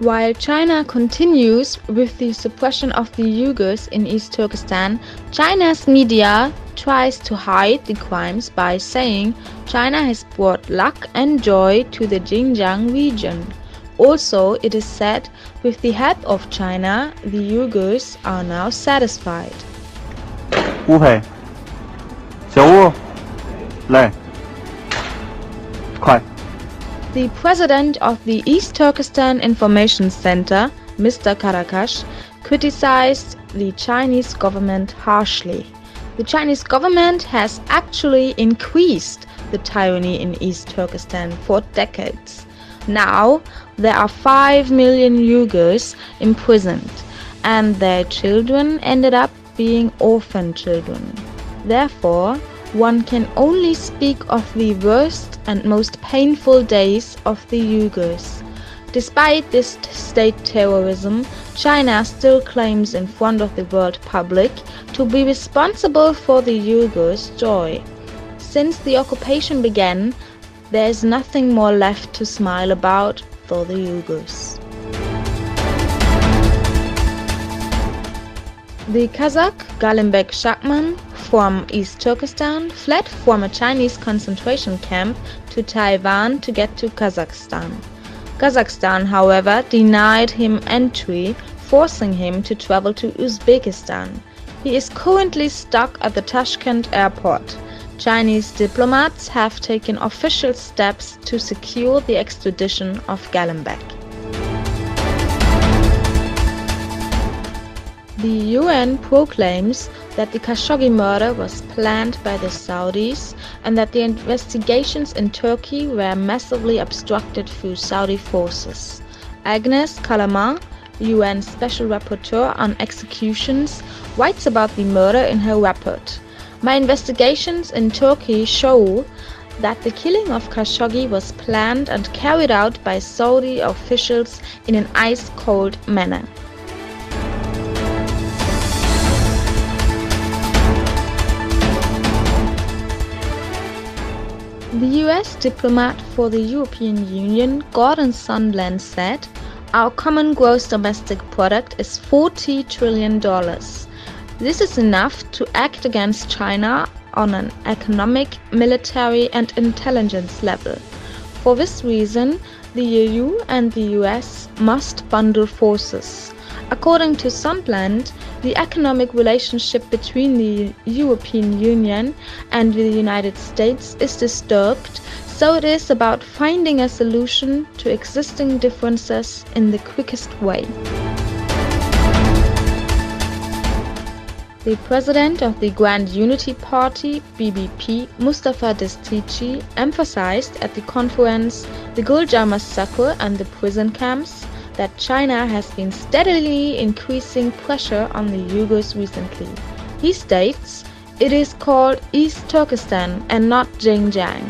While China continues with the suppression of the Uyghurs in East Turkestan, China's media tries to hide the crimes by saying China has brought luck and joy to the Xinjiang region. Also, it is said, with the help of China, the Uyghurs are now satisfied. 吴培，小吴，来，快。 The president of the East Turkestan Information Center, Mr. Karakash, criticized the Chinese government harshly. The Chinese government has actually increased the tyranny in East Turkestan for decades. Now, there are 5 million Uyghurs imprisoned, and their children ended up being orphan children. Therefore, one can only speak of the worst and most painful days of the Uyghurs. Despite this state terrorism, China still claims in front of the world public to be responsible for the Uyghurs' joy. Since the occupation began, there is nothing more left to smile about for the Uyghurs. The Kazakh Galimbek Shakman from East Turkestan fled from a Chinese concentration camp to Taiwan to get to Kazakhstan. Kazakhstan, however, denied him entry, forcing him to travel to Uzbekistan. He is currently stuck at the Tashkent airport. Chinese diplomats have taken official steps to secure the extradition of Galimbek. The UN proclaims that the Khashoggi murder was planned by the Saudis and that the investigations in Turkey were massively obstructed through Saudi forces. Agnes Callamand, UN Special Rapporteur on Executions, writes about the murder in her report. My investigations in Turkey show that the killing of Khashoggi was planned and carried out by Saudi officials in an ice-cold manner. The US diplomat for the European Union, Gordon Sondland, said, "Our common gross domestic product is $40 trillion. This is enough to act against China on an economic, military and intelligence level. For this reason, the EU and the US must bundle forces." According to Sondland, the economic relationship between the European Union and the United States is disturbed, so it is about finding a solution to existing differences in the quickest way. The president of the Grand Unity Party, BBP, Mustafa Destici, emphasized at the conference the Guljar massacre and the prison camps, that China has been steadily increasing pressure on the Uyghurs recently. He states, "It is called East Turkestan and not Xinjiang."